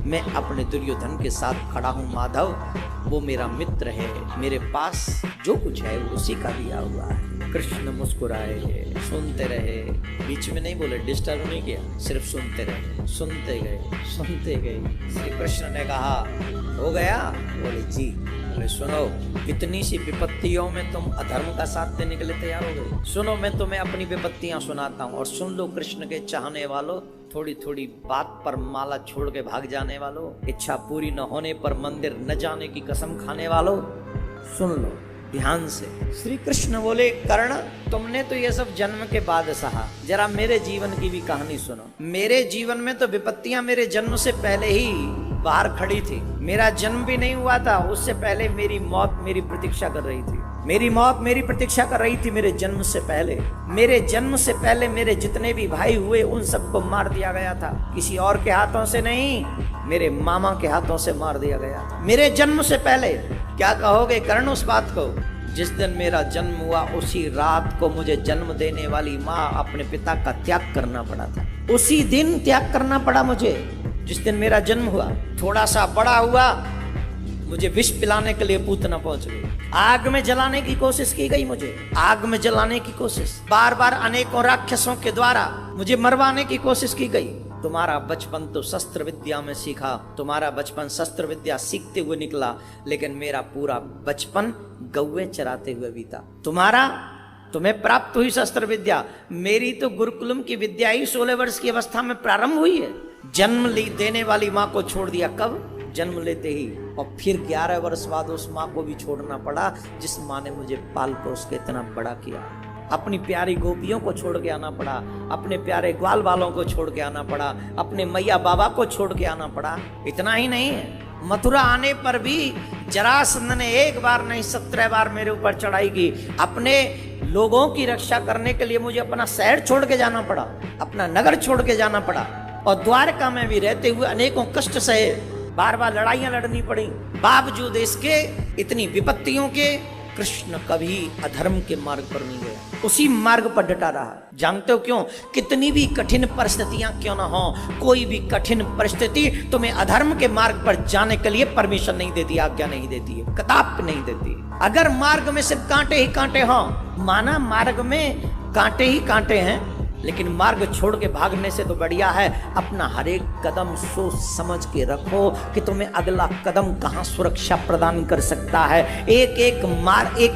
मैं अपने दुर्योधन के साथ खड़ा हूँ माधव, वो मेरा मित्र है, मेरे पास जो कुछ है वो उसी का दिया हुआ है। कृष्ण मुस्कुराए, सुनते रहे, बीच में नहीं बोले, डिस्टर्ब नहीं किया, सिर्फ सुनते रहे, सुनते गए सुनते गए। श्री कृष्ण ने कहा हो गया? बोले जी। बोले सुनो, इतनी सी विपत्तियों में तुम अधर्म का साथ देने के लिए तैयार हो गए? सुनो, मैं तुम्हें अपनी विपत्तियां सुनाता हूँ और सुन लो। कृष्ण के चाहने वालों, थोड़ी थोड़ी बात पर माला छोड़ के भाग जाने वालों, इच्छा पूरी न होने पर मंदिर न जाने की कसम खाने वालों, सुन लो ध्यान से। श्री कृष्ण बोले कर्ण, तुमने तो ये सब जन्म के बाद सहा, जरा मेरे जीवन की भी कहानी सुनो। मेरे जीवन में तो विपत्तियां मेरे जन्म से पहले ही बाहर खड़ी थी। मेरा जन्म भी नहीं हुआ था, उससे पहले मेरी मौत मेरी प्रतीक्षा कर रही थी। मेरी मौत मेरी प्रतीक्षा कर रही थी मेरे जन्म से पहले। मेरे जन्म से पहले मेरे जितने भी भाई हुए उन सबको मार दिया गया था, किसी और के हाथों से नहीं, मेरे मामा के हाथों से मार दिया गया था मेरे जन्म से पहले। क्या कहोगे कर्ण उस बात को? जिस दिन मेरा जन्म हुआ उसी रात को मुझे जन्म देने वाली माँ अपने पिता का त्याग करना पड़ा था। उसी दिन त्याग करना पड़ा मुझे, जिस दिन मेरा जन्म हुआ। थोड़ा सा बड़ा हुआ, मुझे विष पिलाने के लिए पूतना पहुंच गई। आग में जलाने की कोशिश की गई, मुझे आग में जलाने की कोशिश, बार बार अनेकों राक्षसों के द्वारा मुझे मरवाने की कोशिश की गई। तुम्हारा बचपन तो शस्त्र विद्या में सीखा, तुम्हारा बचपन शस्त्र विद्या सीखते हुए निकला, लेकिन मेरा पूरा बचपन गौवे चराते हुए बीता। तुम्हें प्राप्त हुई शस्त्र विद्या, मेरी तो गुरुकुलम की विद्या ही 16 वर्ष की अवस्था में प्रारंभ हुई है। जन्म देने वाली माँ को छोड़ दिया कब? जन्म लेते ही। और फिर 11 वर्ष बाद उस माँ को भी छोड़ना पड़ा जिस माँ ने मुझे पाल पोस के इतना बड़ा किया। अपनी प्यारी गोपियों को छोड़ के आना पड़ा, अपने प्यारे ग्वाल वालों को छोड़ के आना पड़ा, अपने मैया बाबा को छोड़ के आना पड़ा। इतना ही नहीं है, मथुरा आने पर भी जरासंध ने एक बार नहीं 17 बार मेरे ऊपर चढ़ाई की। अपने लोगों की रक्षा करने के लिए मुझे अपना शहर छोड़ के जाना पड़ा, अपना नगर छोड़ के जाना पड़ा, और द्वारका में भी रहते हुए अनेकों कष्ट सहे, बार बार लड़ाइयां लड़नी पड़ी। बावजूद इसके, इतनी विपत्तियों के, कृष्ण कभी अधर्म के मार्ग पर नहीं गया, उसी मार्ग पर डटा रहा। जानते हो क्यों? कितनी भी कठिन परिस्थितियां क्यों ना हो, कोई भी कठिन परिस्थिति तुम्हें अधर्म के मार्ग पर जाने के लिए परमिशन नहीं देती, आज्ञा नहीं देती है, कदापि नहीं देती। अगर मार्ग में सिर्फ कांटे ही कांटे हों, माना मार्ग में कांटे ही कांटे हैं, लेकिन मार्ग छोड़ के भागने से तो बढ़िया है अपना हर एक कदम सोच समझ के रखो कि तुम्हें अगला कदम कहां सुरक्षा प्रदान कर सकता है। एक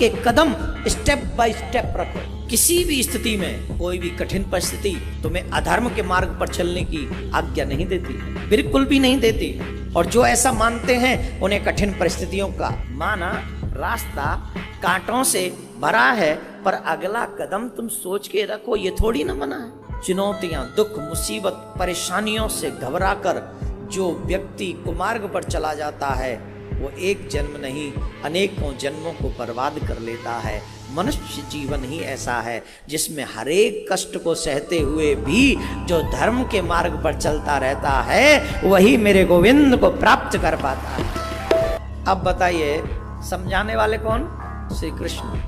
एक कदम स्टेप बाय स्टेप रखो। किसी भी स्थिति में, कोई भी कठिन परिस्थिति तुम्हें अधर्म के मार्ग पर चलने की आज्ञा नहीं देती, बिल्कुल भी नहीं देती। और जो ऐसा मानते हैं उन्हें कठिन परिस्थितियों का माना रास्ता कांटों से भरा है, पर अगला कदम तुम सोच के रखो, ये थोड़ी ना मना है। चुनौतियां, दुख, मुसीबत, परेशानियों से घबराकर जो व्यक्ति कुमार्ग पर चला जाता है वो एक जन्म नहीं अनेकों जन्मों को बर्बाद कर लेता है। मनुष्य जीवन ही ऐसा है जिसमें हर एक कष्ट को सहते हुए भी जो धर्म के मार्ग पर चलता रहता है वही मेरे गोविंद को प्राप्त कर पाता है। अब बताइए समझाने वाले कौन? श्री कृष्ण।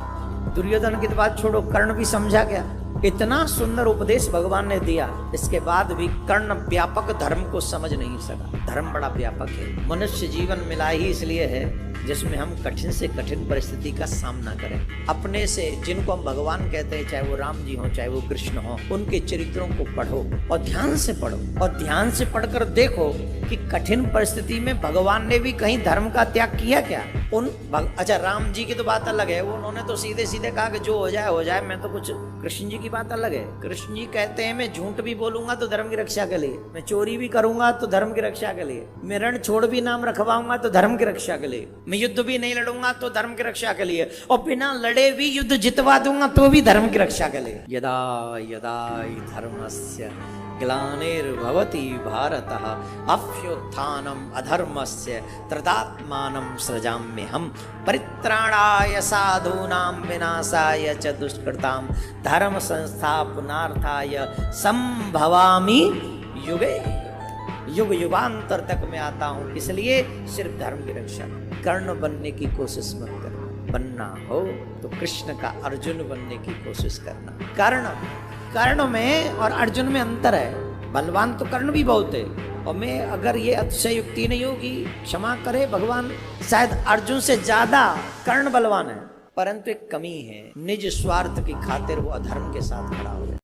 दुर्योधन की बात छोड़ो, कर्ण भी समझा क्या? इतना सुंदर उपदेश भगवान ने दिया, इसके बाद भी कर्ण व्यापक धर्म को समझ नहीं सका। धर्म बड़ा व्यापक है। मनुष्य जीवन मिला ही इसलिए है जिसमें हम कठिन से कठिन परिस्थिति का सामना करें। अपने से जिनको हम भगवान कहते हैं, चाहे वो राम जी हो चाहे वो कृष्ण हो, उनके चरित्रों को पढ़ो और ध्यान से पढ़ो, और ध्यान से पढ़कर देखो कि कठिन परिस्थिति में भगवान ने भी कहीं धर्म का त्याग किया क्या? अच्छा, राम जी की तो बात अलग है, उन्होंने तो सीधे सीधे कहा कि जो हो जाए हो जाए, मैं तो कुछ। कृष्ण जी की बात अलग है। कृष्ण जी कहते हैं मैं झूठ भी बोलूंगा तो धर्म की रक्षा के लिए, मैं चोरी भी करूंगा तो धर्म की रक्षा के लिए, मैं रण छोड़ भी नाम रखवाऊंगा तो धर्म की रक्षा के लिए, मैं युद्ध भी नहीं लड़ूंगा तो धर्म की रक्षा के लिए, और बिना लड़े भी युद्ध जितवा दूंगा तो भी धर्म की रक्षा के लिए। यदा यदा धर्मस्य ग्लानिर्भवति भारतः अभ्युत्थानम् अधर्मस्य तदात्मानं सृजाम्यहम् परित्राणाय साधूनां विनाशाय च दुष्कृतां धर्म संस्थापनार्थाय संभवामि युगे। युग युगांतर तक मैं आता हूँ, इसलिए सिर्फ धर्म की रक्षा। कर्ण बनने की कोशिश मत करना, बनना हो तो कृष्ण का अर्जुन बनने की कोशिश करना। कर्ण में और अर्जुन में अंतर है। बलवान तो कर्ण भी बहुत है, और मैं अगर ये अतिशयोक्ति नहीं होगी, क्षमा करे भगवान, शायद अर्जुन से ज्यादा कर्ण बलवान है, परंतु एक कमी है, निज स्वार्थ की खातिर वो अधर्म के साथ खड़ा हो गया।